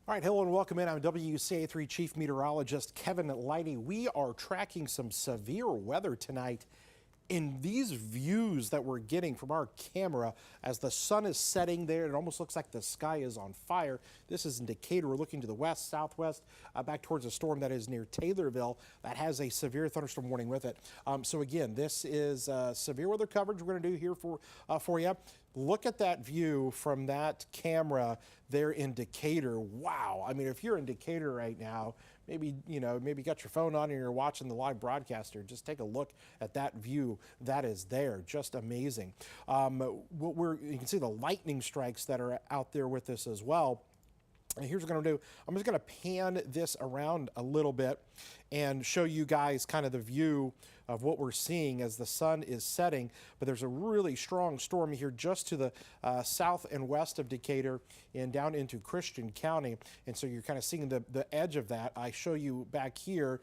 All right, hello and welcome in. I'm WCA3 Chief Meteorologist Kevin Lighty. We are tracking some severe weather tonight in these views that we're getting from our camera as the sun is setting there. It almost looks like the sky is on fire. This is in Decatur. We're looking to the west, southwest, back towards a storm that is near Taylorville that has a severe thunderstorm warning with it. So again, this is severe weather coverage we're going to do here for you. Look at that view from that camera there in Decatur. Wow. I mean, if you're in Decatur right now, maybe you got your phone on and you're watching the live broadcaster, just take a look at that view that is there. Just amazing. You can see the lightning strikes that are out there with this as well. And here's what I'm going to do. I'm just going to pan this around a little bit and show you guys kind of the view of what we're seeing as the sun is setting. But there's a really strong storm here just to the south and west of Decatur and down into Christian County. And so you're kind of seeing the edge of that. I show you back here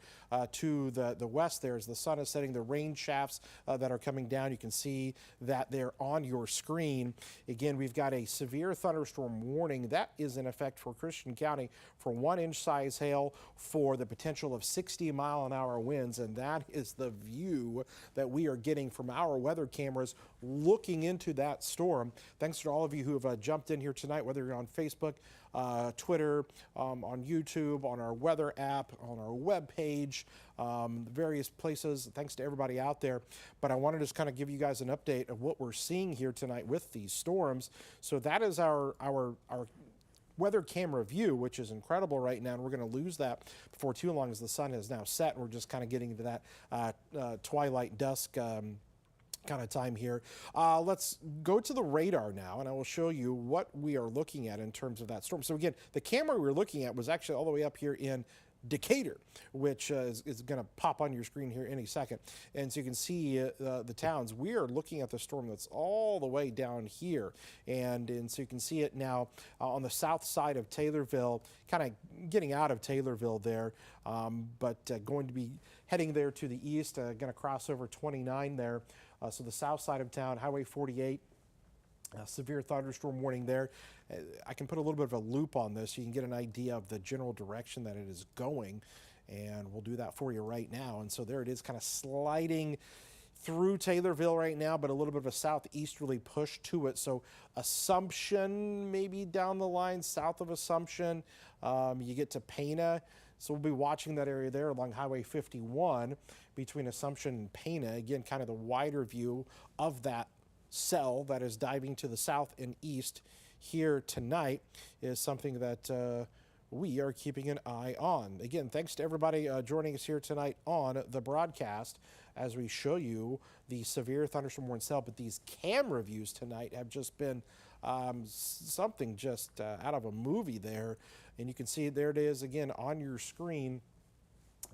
to the west there as the sun is setting, the rain shafts that are coming down. You can see that they're on your screen. Again, we've got a severe thunderstorm warning that is in effect for Christian County for 1-inch size hail for the potential of 60-mile-an-hour winds, and that is the view that we are getting from our weather cameras looking into that storm. Thanks to all of you who have jumped in here tonight, whether you're on Facebook, Twitter, on YouTube, on our weather app, on our webpage, various places. Thanks to everybody out there. But I want to just kind of give you guys an update of what we're seeing here tonight with these storms. So that is our weather camera view, which is incredible right now, and we're going to lose that before too long as the sun has now set, and we're just kind of getting into that twilight dusk kind of time here. Let's go to the radar now, and I will show you what we are looking at in terms of that storm. So again, the camera we were looking at was actually all the way up here in Decatur, which is going to pop on your screen here any second. And so you can see the towns. We are looking at the storm that's all the way down here. And so you can see it now on the south side of Taylorville, kind of getting out of Taylorville there, but going to be heading there to the east, going to cross over 29 there. So the south side of town, Highway 48. Severe thunderstorm warning there. I can put a little bit of a loop on this so you can get an idea of the general direction that it is going, and we'll do that for you right now. And so there it is, kind of sliding through Taylorville right now, but a little bit of a southeasterly push to it. So Assumption, maybe down the line, south of Assumption, you get to Pana. So we'll be watching that area there along Highway 51 between Assumption and Pana. Again, kind of the wider view of that cell that is diving to the south and east here tonight is something that we are keeping an eye on. Again, thanks to everybody joining us here tonight on the broadcast as we show you the severe thunderstorm warning cell. But these camera views tonight have just been something just out of a movie there. And you can see there it is again on your screen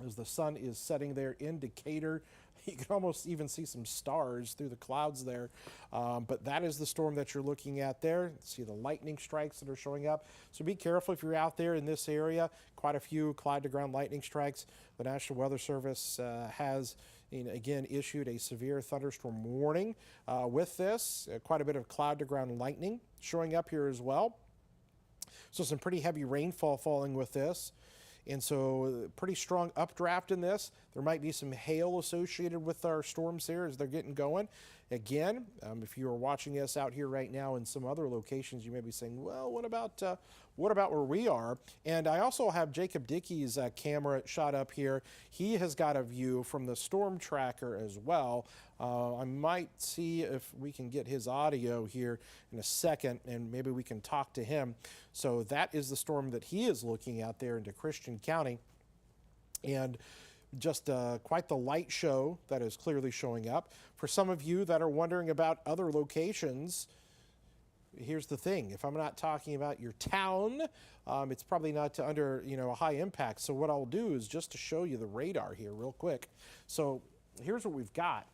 as the sun is setting there in Decatur. You can almost even see some stars through the clouds there. But that is the storm that you're looking at there. See the lightning strikes that are showing up. So be careful if you're out there in this area. Quite a few cloud-to-ground lightning strikes. The National Weather Service has, again, issued a severe thunderstorm warning with this. Quite a bit of cloud-to-ground lightning showing up here as well. So some pretty heavy rainfall falling with this. And so pretty strong updraft in this. There might be some hail associated with our storms here as they're getting going. Again, if you are watching us out here right now in some other locations, you may be saying, well, what about where we are? And I also have Jacob Dickey's camera shot up here. He has got a view from the storm tracker as well. I might see if we can get his audio here in a second, and maybe we can talk to him. So that is the storm that he is looking at there into Christian County. And just quite the light show that is clearly showing up. For some of you that are wondering about other locations, here's the thing. If I'm not talking about your town, it's probably not under a high impact. So what I'll do is just to show you the radar here real quick. So here's what we've got.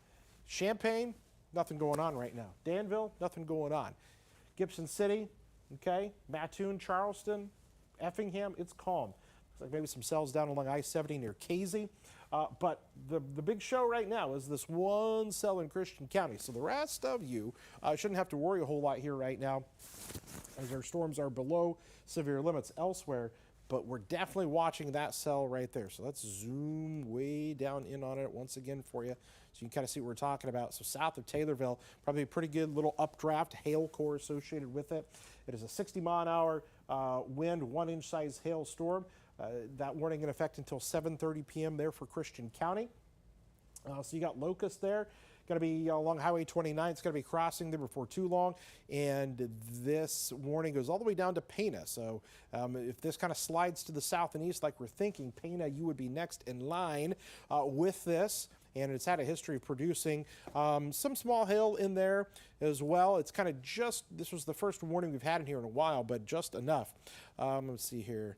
Champaign, nothing going on right now. Danville, nothing going on. Gibson City, okay. Mattoon, Charleston, Effingham, it's calm. Looks like maybe some cells down along I-70 near Casey. But the big show right now is this one cell in Christian County. So the rest of you shouldn't have to worry a whole lot here right now as our storms are below severe limits elsewhere. but we're definitely watching that cell right there. So let's zoom way down in on it once again for you so you can kind of see what we're talking about. So south of Taylorville, probably a pretty good little updraft, hail core associated with it. It is a 60-mile-an-hour wind, 1-inch size hail storm. That warning in effect until 7:30 p.m. there for Christian County. So you got Locust there. Going to be along Highway 29. It's going to be crossing there before too long. And this warning goes all the way down to Pana. So if this kind of slides to the south and east like we're thinking, Pana, you would be next in line with this. And it's had a history of producing some small hail in there as well. It's kind of just, this was the first warning we've had in here in a while, but just enough. Let's see here.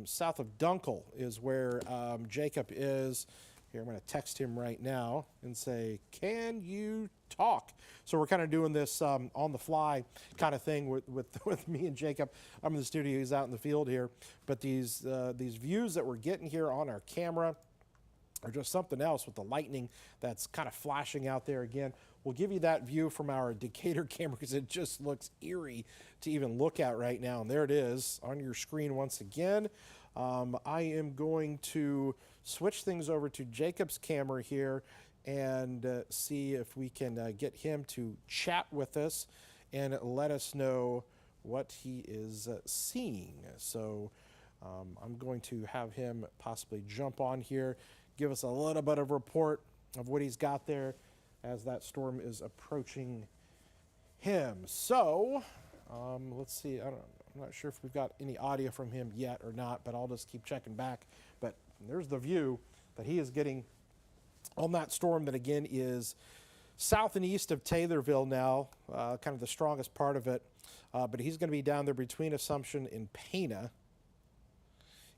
South of Dunkel is where Jacob is. Here, I'm going to text him right now and say, can you talk? So we're kind of doing this on the fly kind of thing with me and Jacob. I'm in the studio, he's out in the field here. But these views that we're getting here on our camera are just something else with the lightning that's kind of flashing out there again. We'll give you that view from our Decatur camera because it just looks eerie to even look at right now. And there it is on your screen once again. I am going to switch things over to Jacob's camera here and see if we can get him to chat with us and let us know what he is seeing. So I'm going to have him possibly jump on here, give us a little bit of report of what he's got there as that storm is approaching him. So let's see, I'm not sure if we've got any audio from him yet or not, but I'll just keep checking back. But there's the view that he is getting on that storm that again is south and east of Taylorville now, kind of the strongest part of it. But he's going to be down there between Assumption and Pana.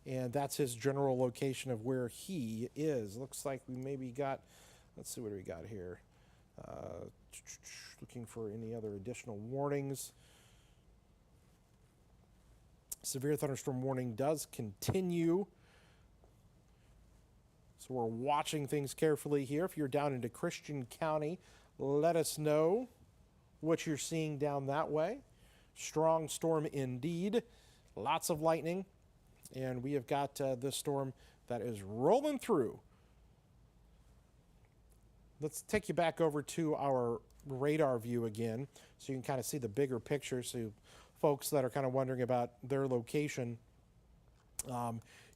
And that's his general location of where he is. Looks like we maybe got, let's see what do we got here. Looking for any other additional warnings. Severe thunderstorm warning does continue. So we're watching things carefully here. If you're down into Christian County, let us know what you're seeing down that way. Strong storm indeed. Lots of lightning. And we have got this storm that is rolling through. Let's take you back over to our radar view again so you can kind of see the bigger picture. So folks that are kind of wondering about their location.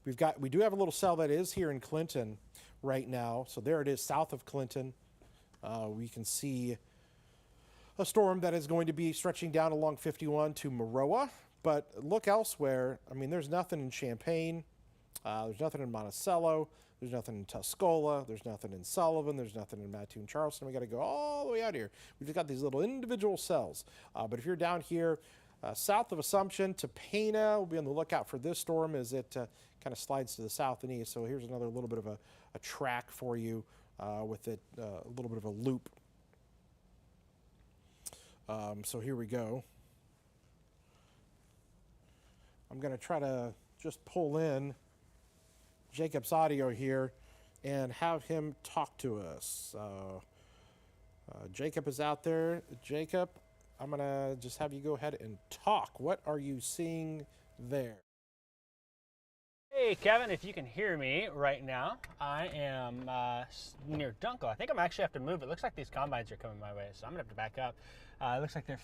We do have a little cell that is here in Clinton right now. So there it is south of Clinton. We can see a storm that is going to be stretching down along 51 to Maroa. But look elsewhere. I mean, there's nothing in Champaign. There's nothing in Monticello. There's nothing in Tuscola. There's nothing in Sullivan. There's nothing in Mattoon, Charleston. We got to go all the way out here. We've just got these little individual cells. But if you're down here south of Assumption to Pana, we'll be on the lookout for this storm as it kind of slides to the south and east. So here's another little bit of a track for you with it, a little bit of a loop. So here we go. I'm going to try to just pull in Jacob's audio here and have him talk to us. Jacob is out there. Jacob, I'm going to just have you go ahead and talk. What are you seeing there? Hey, Kevin, if you can hear me right now, I am near Dunkel. I think I'm actually have to move. It looks like these combines are coming my way, so I'm going to have to back up. It looks like they're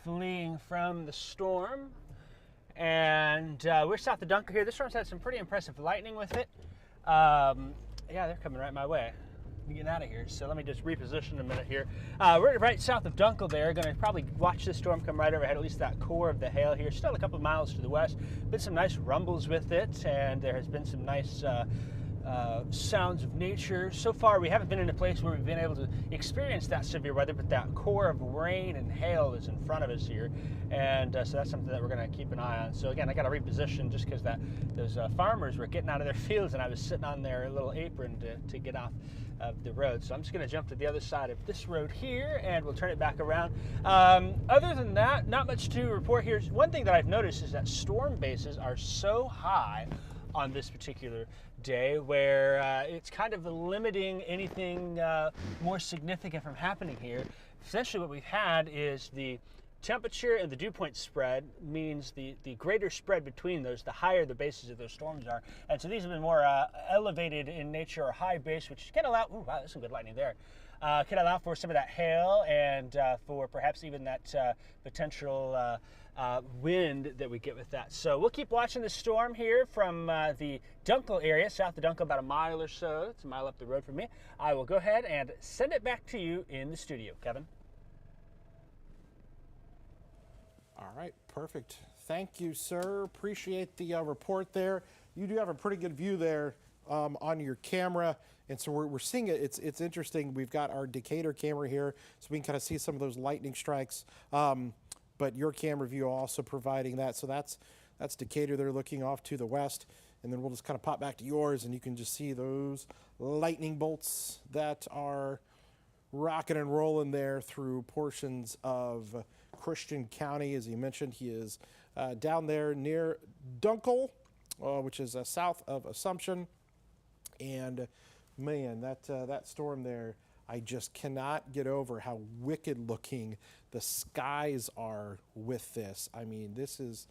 fleeing from the storm. And we're south of Dunkel here. This storm's had some pretty impressive lightning with it. Yeah, they're coming right my way. I'm getting out of here, so let me just reposition a minute here. We're right south of Dunkel there. Going to probably watch this storm come right overhead, at least that core of the hail here. Still a couple of miles to the west. Been some nice rumbles with it, and there has been some nice sounds of nature. So far, we haven't been in a place where we've been able to experience that severe weather, but that core of rain and hail is in front of us here. And so that's something that we're going to keep an eye on. So again, I got to reposition just because those farmers were getting out of their fields, and I was sitting on their little apron to get off of the road. So I'm just going to jump to the other side of this road here, and we'll turn it back around. Other than that, not much to report here. One thing that I've noticed is that storm bases are so high on this particular day where it's kind of limiting anything more significant from happening here. Essentially what we've had is the temperature and the dew point spread means the greater spread between those, the higher the bases of those storms are. And so these have been more elevated in nature or high base, which can allow, ooh, wow, there's some good lightning there. Can allow for some of that hail and for perhaps even that potential wind that we get with that. So we'll keep watching the storm here from the Dunkel area, south of Dunkel, about a mile or so. It's a mile up the road from me. I will go ahead and send it back to you in the studio, Kevin. All right, perfect. Thank you, sir. Appreciate the report there. You do have a pretty good view there on your camera, and so we're seeing it. It's interesting. We've got our Decatur camera here, so we can kind of see some of those lightning strikes. But your camera view also providing that. So that's Decatur. They're looking off to the west, and then we'll just kind of pop back to yours, and you can just see those lightning bolts that are rocking and rolling there through portions of Christian County. As he mentioned, he is down there near Dunkel, which is south of Assumption. And man, that storm there, I just cannot get over how wicked looking the skies are with this. I mean, this is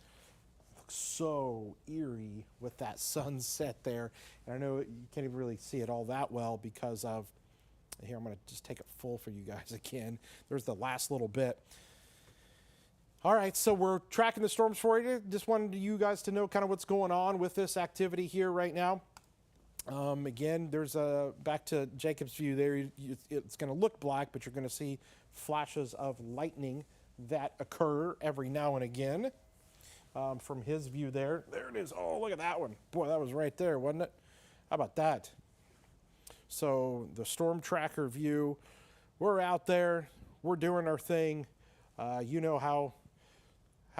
so eerie with that sunset there. And I know you can't even really see it all that well because of, here, I'm going to just take it full for you guys again. There's the last little bit. All right, so we're tracking the storms for you. Just wanted you guys to know kind of what's going on with this activity here right now. Again, there's back to Jacob's view there. It's going to look black, but you're going to see flashes of lightning that occur every now and again. From his view there. There it is. Oh, look at that one. Boy, that was right there, wasn't it? How about that? So the storm tracker view, we're out there. We're doing our thing. You know how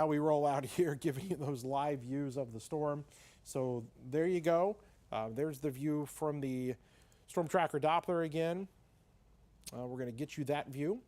we roll out here, giving you those live views of the storm. So there you go. There's the view from the Storm Tracker Doppler again. We're going to get you that view.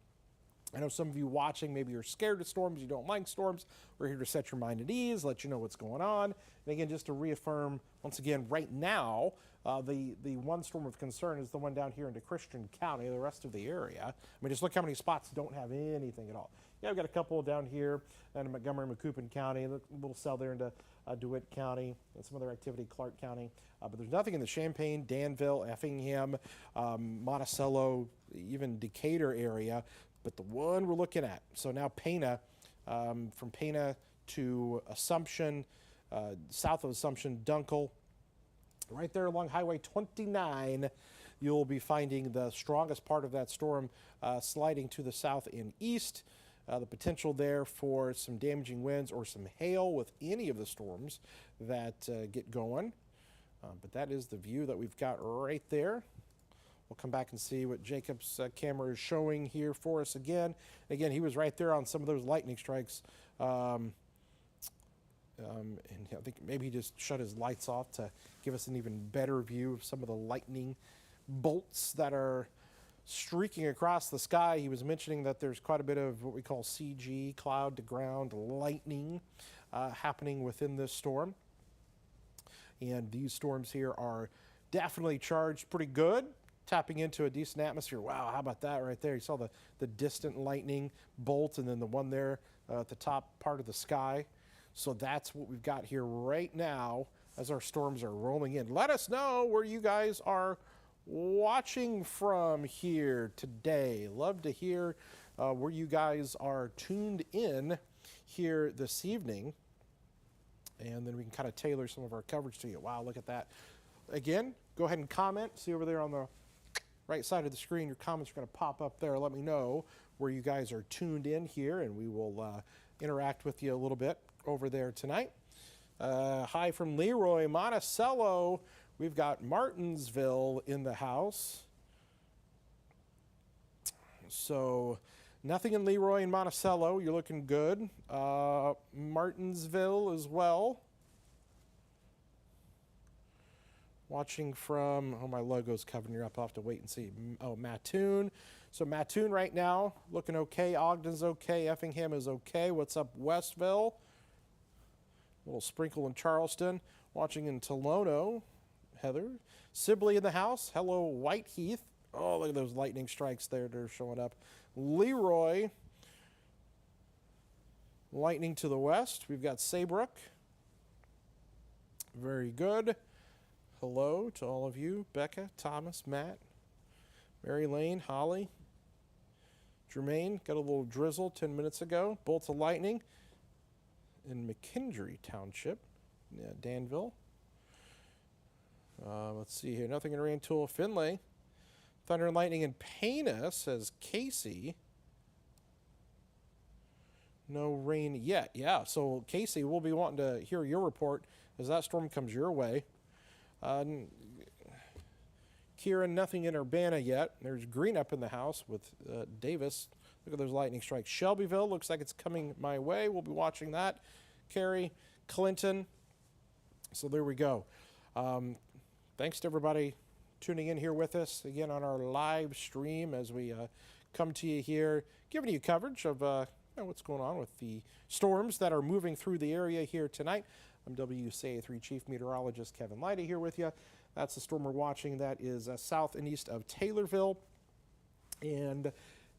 I know some of you watching, maybe you're scared of storms, you don't like storms. We're here to set your mind at ease, let you know what's going on. And again, just to reaffirm, once again, right now, the one storm of concern is the one down here into Christian County. The rest of the area, I mean, just look how many spots don't have anything at all. Yeah, we've got a couple down here in Montgomery, Macoupin County, a little cell there into DeWitt County, and some other activity, Clark County. But there's nothing in the Champaign, Danville, Effingham, Monticello, even Decatur area. But the one we're looking at, so now Pana, from Pana to Assumption, south of Assumption, Dunkel, right there along Highway 29, you'll be finding the strongest part of that storm sliding to the south and east. The potential there for some damaging winds or some hail with any of the storms that get going. But that is the view that we've got right there. We'll come back and see what Jacob's camera is showing here for us again. Again, he was right there on some of those lightning strikes. And I think maybe he just shut his lights off to give us an even better view of some of the lightning bolts that are streaking across the sky. He was mentioning that there's quite a bit of what we call CG, cloud to ground lightning, happening within this storm. And these storms here are definitely charged pretty good, tapping into a decent atmosphere. Wow, how about that right there? You saw the distant lightning bolt and then the one there at the top part of the sky. So that's what we've got here right now as our storms are rolling in. Let us know where you guys are watching from here today. Love to hear where you guys are tuned in here this evening. And then we can kind of tailor some of our coverage to you. Wow, look at that. Again, go ahead and comment. See over there on the right side of the screen, your comments are going to pop up there. Let me know where you guys are tuned in here, and we will interact with you a little bit over there tonight. Hi from Leroy, Monticello. We've got Martinsville in the house. So nothing in Leroy and Monticello. You're looking good. Martinsville as well. Watching from, oh, my logo's covering you up. I'll have to wait and see. Oh, Mattoon. So Mattoon right now looking okay. Ogden's okay. Effingham is okay. What's up, Westville? A little sprinkle in Charleston. Watching in Tolono, Heather. Sibley in the house. Hello, Whiteheath. Oh, look at those lightning strikes there. They're showing up. Leroy. Lightning to the west. We've got Saybrook. Very good. Hello to all of you. Becca, Thomas, Matt, Mary Lane, Holly, Jermaine. Got a little drizzle 10 minutes ago. Bolts of lightning in McKendree Township. Yeah, Danville. Let's see here. Nothing in Rantoul, Finlay. Thunder and lightning in Pana, says Casey. No rain yet. Yeah, so Casey, we'll be wanting to hear your report as that storm comes your way. Kieran, nothing in Urbana yet. There's green up in the house with Davis. Look at those lightning strikes. Shelbyville looks like it's coming my way. We'll be watching that. Carrie, Clinton. So there we go. Thanks to everybody tuning in here with us again on our live stream as we come to you here, giving you coverage of what's going on with the storms that are moving through the area here tonight. I'm WCA3 Chief Meteorologist Kevin Leidy here with you. That's the storm we're watching that is south and east of Taylorville and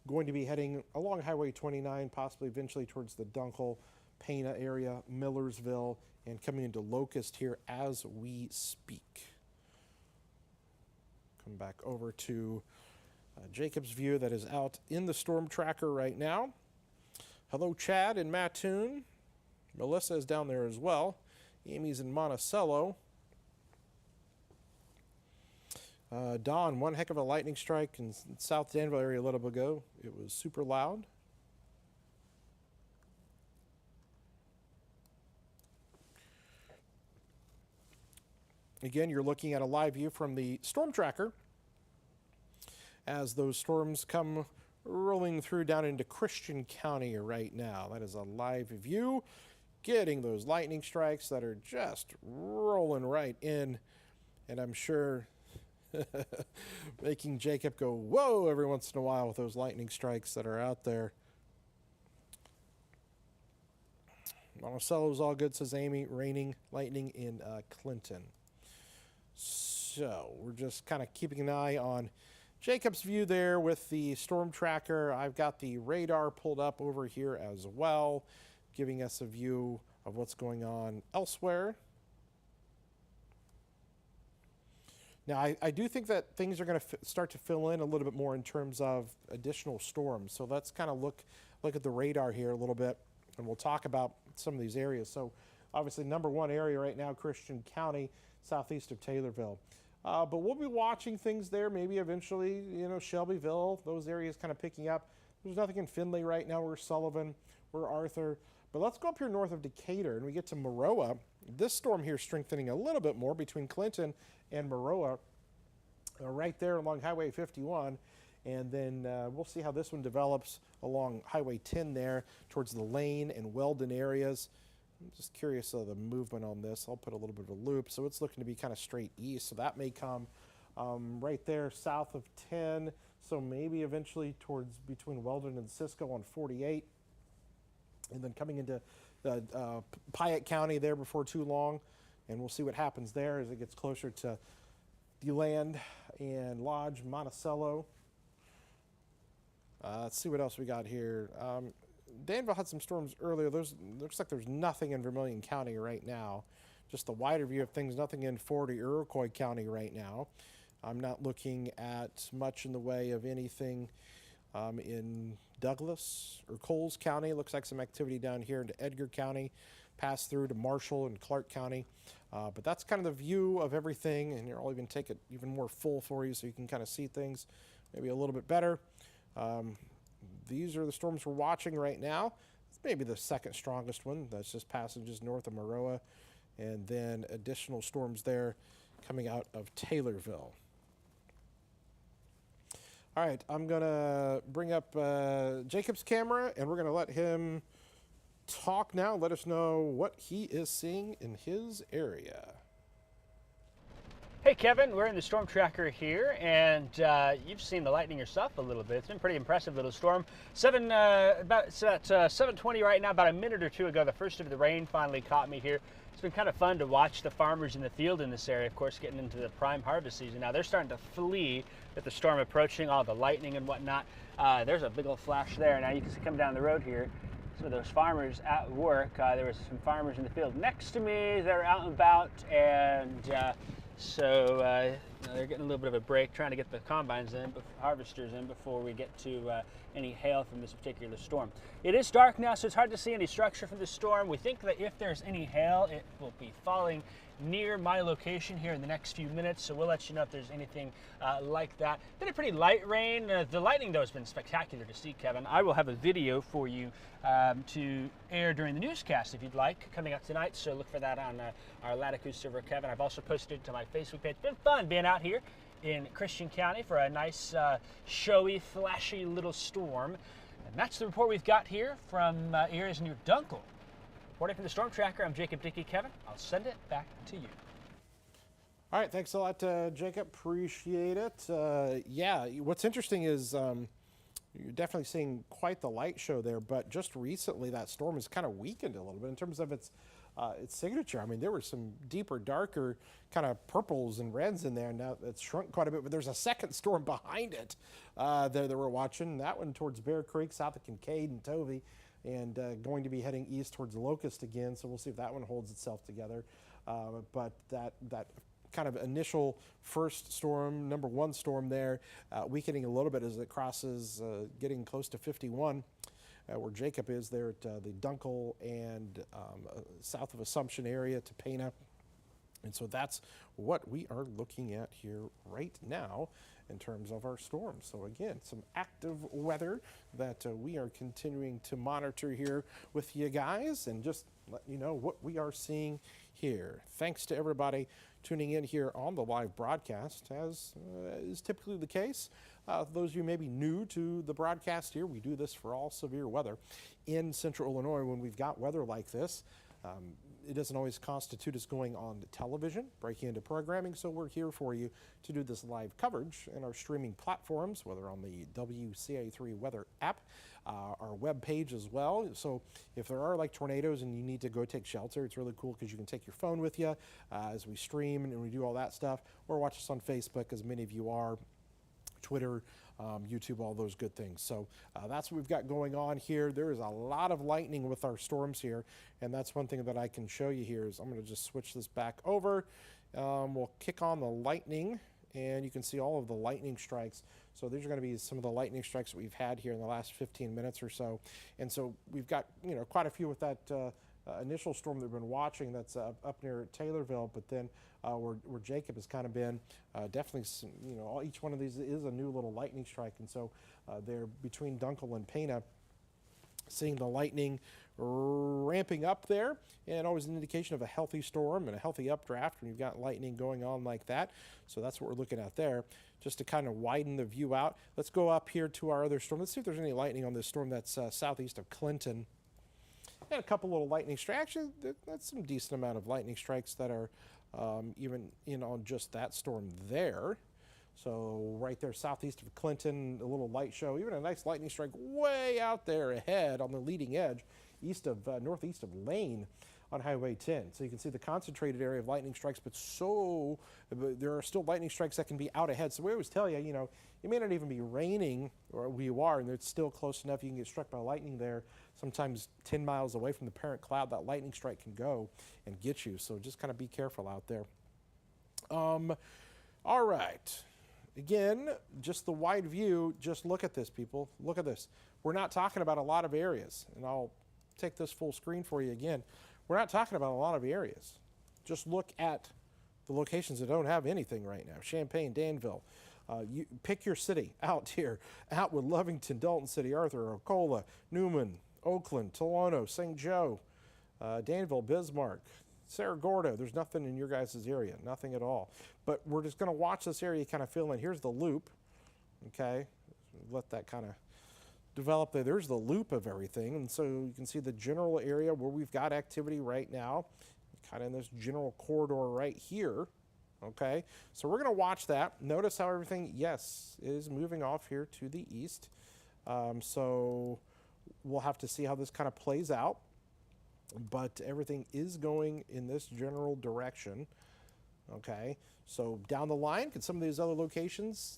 going to be heading along Highway 29, possibly eventually towards the Dunkel, Pana area, Millersville, and coming into Locust here as we speak. Come back over to Jacob's View that is out in the storm tracker right now. Hello, Chad in Mattoon. Melissa is down there as well. Amy's in Monticello. Don, one heck of a lightning strike in South Danville area a little bit ago. It was super loud. Again, you're looking at a live view from the storm tracker as those storms come rolling through down into Christian County right now. That is a live view, getting those lightning strikes that are just rolling right in, and I'm sure making Jacob go, whoa, every once in a while with those lightning strikes that are out there. Monticello's all good, says Amy. Raining, lightning in Clinton. So we're just kind of keeping an eye on Jacob's View there with the storm tracker. I've got the radar pulled up over here as well, giving us a view of what's going on elsewhere. Now, I do think that things are going to start to fill in a little bit more in terms of additional storms. So let's kind of look at the radar here a little bit, and we'll talk about some of these areas. So obviously, number one area right now, Christian County, southeast of Taylorville. But we'll be watching things there, maybe eventually, Shelbyville, those areas kind of picking up. There's nothing in Findlay right now. We're Sullivan, we're Arthur. But let's go up here north of Decatur, and we get to Maroa. This storm here strengthening a little bit more between Clinton and Maroa, right there along Highway 51. And then we'll see how this one develops along Highway 10 there towards the Lane and Weldon areas. I'm just curious of the movement on this. I'll put a little bit of a loop. So it's looking to be kind of straight east. So that may come right there south of 10. So maybe eventually towards between Weldon and Cisco on 48. And then coming into Piatt County there before too long. And we'll see what happens there as it gets closer to DeLand and Lodge, Monticello. Let's see what else we got here. Danville had some storms earlier. Looks like there's nothing in Vermilion County right now. Just the wider view of things, nothing in Fort or Iroquois County right now. I'm not looking at much in the way of anything in Douglas or Coles County. Looks like some activity down here into Edgar County, pass through to Marshall and Clark County. But that's kind of the view of everything, and I'll even take it even more full for you so you can kind of see things maybe a little bit better. These are the storms we're watching right now. It's maybe the second strongest one. That's just passing just north of Maroa. And then additional storms there coming out of Taylorville. All right, I'm going to bring up Jacob's camera, and we're going to let him talk now. Let us know what he is seeing in his area. Hey Kevin, we're in the storm tracker here, and you've seen the lightning yourself a little bit. It's been a pretty impressive little storm. About 7:20 right now. About a minute or two ago, the first of the rain finally caught me here. It's been kind of fun to watch the farmers in the field in this area, of course, getting into the prime harvest season. Now they're starting to flee with the storm approaching, all the lightning and whatnot. There's a big old flash there. Now you can see coming down the road here. some of those farmers at work. There was some farmers in the field next to me that are out and about, and so they're getting a little bit of a break, trying to get the combines in, harvesters in, before we get to any hail from this particular storm. It is dark now, so it's hard to see any structure from the storm. We think that if there's any hail, it will be falling near my location here in the next few minutes, so we'll let you know if there's anything like that. Been a pretty light rain. The lightning, though, has been spectacular to see, Kevin. I will have a video for you to air during the newscast if you'd like, coming up tonight, so look for that on our Latitude server, Kevin. I've also posted it to my Facebook page. It's been fun being out here in Christian County for a nice, showy, flashy little storm. And that's the report we've got here from areas near Dunkel. Reporting from the Storm Tracker, I'm Jacob Dickey. Kevin, I'll send it back to you. All right, thanks a lot, Jacob. Appreciate it. Yeah, what's interesting is you're definitely seeing quite the light show there, but just recently that storm has kind of weakened a little bit in terms of its signature. I mean, there were some deeper, darker kind of purples and reds in there. Now it's shrunk quite a bit, but there's a second storm behind it there that we're watching. That one towards Bear Creek, south of Kincaid and Tovey, and going to be heading east towards Locust again. So we'll see if that one holds itself together. But that kind of initial first storm, number one storm there, weakening a little bit as it crosses, getting close to 51. Where Jacob is there at the Dunkel and south of Assumption area to Pana. And so that's what we are looking at here right now in terms of our storms. So again, some active weather that we are continuing to monitor here with you guys and just let you know what we are seeing here. Thanks to everybody tuning in here on the live broadcast, as is typically the case. Those of you maybe new to the broadcast here, we do this for all severe weather in Central Illinois. When we've got weather like this, it doesn't always constitute as going on television, breaking into programming, so we're here for you to do this live coverage in our streaming platforms, whether on the WCA3 weather app, our web page as well. So if there are like tornadoes and you need to go take shelter, it's really cool because you can take your phone with you as we stream and we do all that stuff, or watch us on Facebook, as many of you are, Twitter, YouTube, all those good things. So that's what we've got going on here. There is a lot of lightning with our storms here, and that's one thing that I can show you here is I'm going to just switch this back over. We'll kick on the lightning, and you can see all of the lightning strikes. So these are going to be some of the lightning strikes that we've had here in the last 15 minutes or so. And so we've got, quite a few with that initial storm that we've been watching that's up near Taylorville, but then where Jacob has kind of been, definitely, each one of these is a new little lightning strike. And so they're between Dunkel and Pana, seeing the lightning ramping up there, and always an indication of a healthy storm and a healthy updraft when you've got lightning going on like that. So that's what we're looking at there, just to kind of widen the view out. Let's go up here to our other storm. Let's see if there's any lightning on this storm that's southeast of Clinton. And a couple little lightning strikes. Actually, that's some decent amount of lightning strikes that are even in on just that storm there. So right there southeast of Clinton, a little light show, even a nice lightning strike way out there ahead on the leading edge, northeast of Lane on Highway 10. So you can see the concentrated area of lightning strikes, but there are still lightning strikes that can be out ahead. So we always tell you, it may not even be raining where you are, and it's still close enough you can get struck by lightning there. Sometimes 10 miles away from the parent cloud, that lightning strike can go and get you. So just kind of be careful out there. All right. Again, just the wide view, just look at this, people. Look at this. We're not talking about a lot of areas, and I'll take this full screen for you again. We're not talking about a lot of areas. Just look at the locations that don't have anything right now. Champaign, Danville. You pick your city out here. Outwood, Lovington, Dalton City, Arthur, Ocola, Newman, Oakland, Tolono, St. Joe, Danville, Bismarck, Cerro Gordo. There's nothing in your guys' area, nothing at all. But we're just going to watch this area kind of fill in. Here's the loop, okay? Let that kind of develop there. There's the loop of everything. And so you can see the general area where we've got activity right now, kind of in this general corridor right here, okay? So we're going to watch that. Notice how everything, yes, is moving off here to the east. So we'll have to see how this kind of plays out. But everything is going in this general direction. Okay, so down the line, could some of these other locations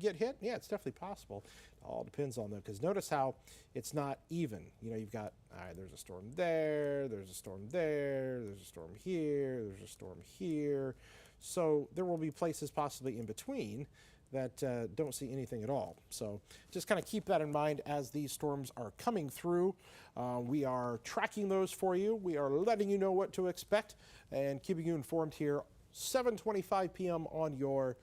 get hit? Yeah, it's definitely possible. It all depends on them, because notice how it's not even. You know, you've got, all right, there's a storm there, there's a storm there, there's a storm here, there's a storm here. So there will be places possibly in between that don't see anything at all. So just kind of keep that in mind as these storms are coming through. We are tracking those for you. We are letting you know what to expect and keeping you informed here. 7:25 p.m. on your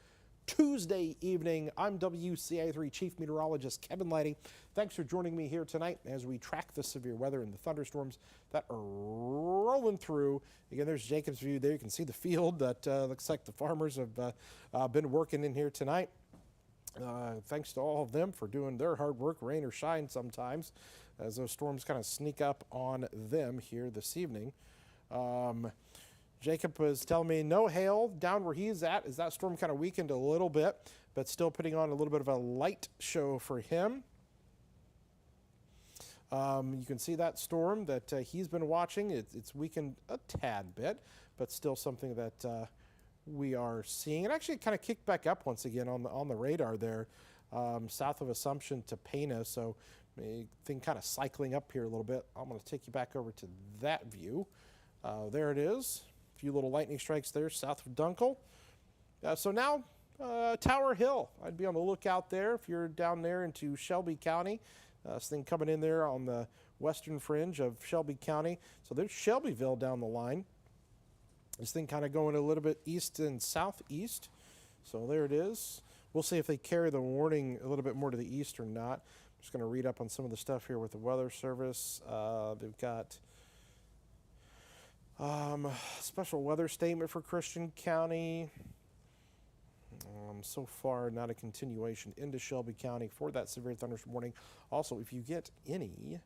Tuesday evening. I'm WCA3 Chief Meteorologist Kevin Lighty. Thanks for joining me here tonight as we track the severe weather and the thunderstorms that are rolling through. Again, there's Jacob's view there. You can see the field that looks like the farmers have been working in here tonight. Thanks to all of them for doing their hard work, rain or shine sometimes, as those storms kind of sneak up on them here this evening. Jacob was telling me no hail down where he's at, as that storm kind of weakened a little bit, but still putting on a little bit of a light show for him. You can see that storm that he's been watching. It's weakened a tad bit, but still something that we are seeing. It actually kind of kicked back up once again on the radar there, south of Assumption to Pana. So thing kind of cycling up here a little bit. I'm going to take you back over to that view. There it is. A few little lightning strikes there south of Dunkel. So now Tower Hill. I'd be on the lookout there if you're down there into Shelby County. This thing coming in there on the western fringe of Shelby County. So there's Shelbyville down the line. This thing kind of going a little bit east and southeast. So there it is. We'll see if they carry the warning a little bit more to the east or not. I'm just going to read up on some of the stuff here with the Weather Service. They've got special weather statement for Christian County. So far, not a continuation into Shelby County for that severe thunderstorm warning. Also, if you get any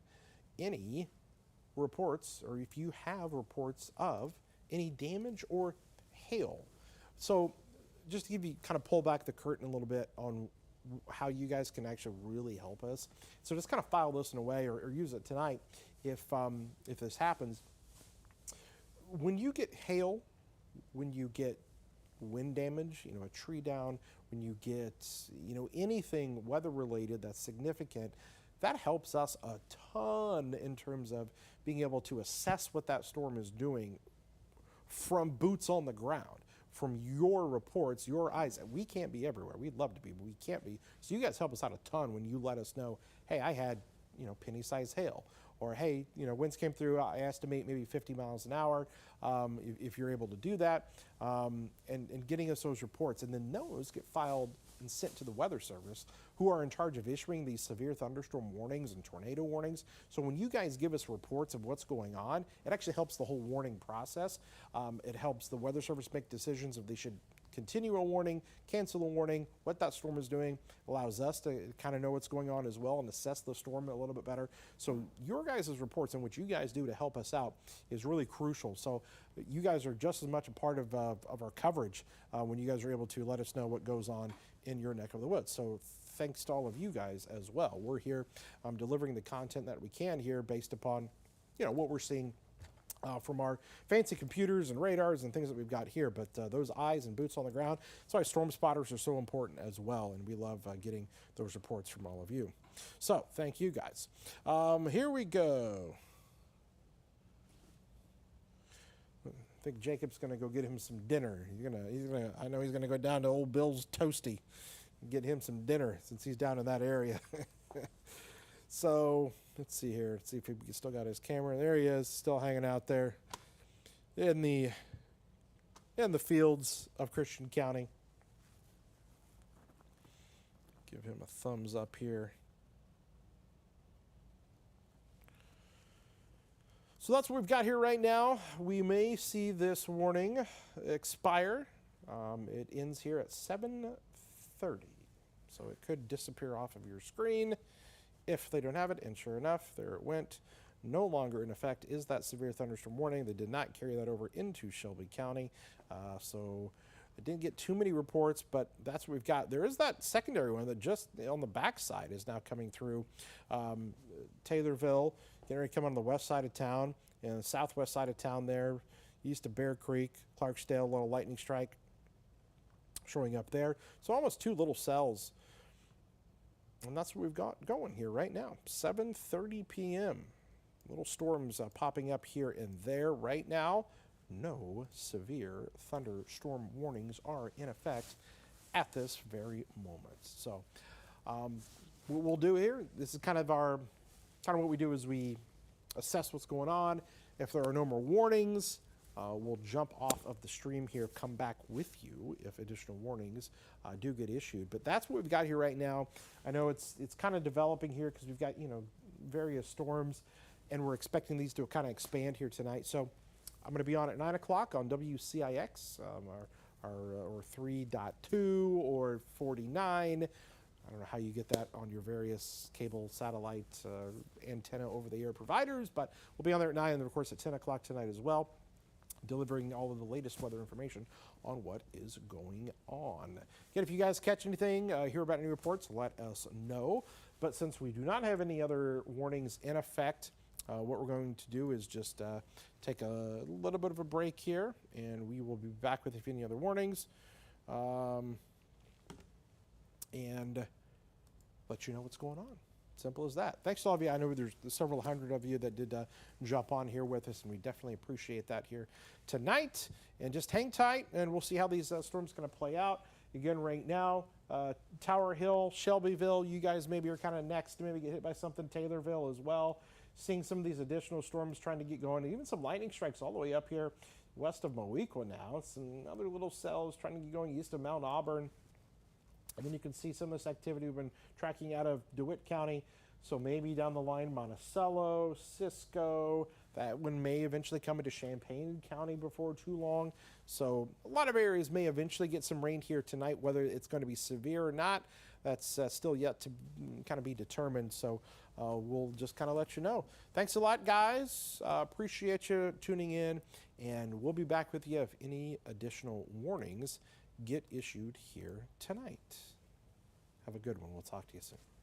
reports, or if you have reports of any damage or hail. So just to give you, kind of pull back the curtain a little bit on how you guys can actually really help us. So just kind of file this in a way, or use it tonight if this happens. When you get hail, when you get wind damage, a tree down, when you get, anything weather related that's significant, that helps us a ton in terms of being able to assess what that storm is doing from boots on the ground, from your reports, your eyes. We can't be everywhere. We'd love to be, but we can't be. So you guys help us out a ton when you let us know, hey, I had, penny-sized hail. Or, hey, winds came through, I estimate maybe 50 miles an hour, if you're able to do that, and getting us those reports. And then those get filed and sent to the Weather Service, who are in charge of issuing these severe thunderstorm warnings and tornado warnings. So when you guys give us reports of what's going on, it actually helps the whole warning process. It helps the Weather Service make decisions if they should continue a warning, cancel a warning, what that storm is doing, allows us to kind of know what's going on as well and assess the storm a little bit better. So your guys' reports and what you guys do to help us out is really crucial. So you guys are just as much a part of our coverage when you guys are able to let us know what goes on in your neck of the woods. So thanks to all of you guys as well. We're here delivering the content that we can here based upon, what we're seeing from our fancy computers and radars and things that we've got here, but those eyes and boots on the ground, that's why storm spotters are so important as well, and we love getting those reports from all of you. So thank you guys. Here we go. I think Jacob's going to go get him some dinner. I know he's going to go down to Old Bill's Toasty and get him some dinner since he's down in that area. So let's see here. Let's see if he still got his camera. There he is, still hanging out there in the fields of Christian County. Give him a thumbs up here. So that's what we've got here right now. We may see this warning expire. It ends here at 7:30, so it could disappear off of your screen if they don't have it, and sure enough, there it went. No longer in effect is that severe thunderstorm warning. They did not carry that over into Shelby County, so I didn't get too many reports, but that's what we've got. There is that secondary one that just on the backside is now coming through Taylorville, getting ready to come on the west side of town and the southwest side of town there. east of Bear Creek, Clarksdale, little lightning strike showing up there. So almost 2 little cells. And that's what we've got going here right now. 7:30 p.m. Little storms popping up here and there right now. No severe thunderstorm warnings are in effect at this very moment. So what we'll do here, this is kind of what we do is we assess what's going on. If there are no more warnings, we'll jump off of the stream here, come back with you if additional warnings do get issued. But that's what we've got here right now. I know it's kind of developing here because we've got, various storms, and we're expecting these to kind of expand here tonight. So I'm going to be on at 9 o'clock on WCIX, or 3.2 or 49. I don't know how you get that on your various cable, satellite, antenna over-the-air providers, but we'll be on there at 9 and, of course, at 10 o'clock tonight as well, delivering all of the latest weather information on what is going on. Again, if you guys catch anything, hear about any reports, let us know. But since we do not have any other warnings in effect, what we're going to do is just take a little bit of a break here, and we will be back with any other warnings and let you know what's going on. Simple as that. Thanks to all of you. I know there's several hundred of you that did jump on here with us, and we definitely appreciate that here tonight. And just hang tight, and we'll see how these storms going to play out. Again, right now, Tower Hill, Shelbyville, you guys maybe are kind of next to maybe get hit by something. Taylorville as well. Seeing some of these additional storms trying to get going, even some lightning strikes all the way up here west of Moequa now. Some other little cells trying to get going east of Mount Auburn. And then you can see some of this activity we've been tracking out of DeWitt County. So maybe down the line, Monticello, Cisco, that one may eventually come into Champaign County before too long. So a lot of areas may eventually get some rain here tonight. Whether it's going to be severe or not, that's still yet to kind of be determined. So we'll just kind of let you know. Thanks a lot, guys. Appreciate you tuning in. And we'll be back with you if any additional warnings get issued here tonight. Have a good one. We'll talk to you soon.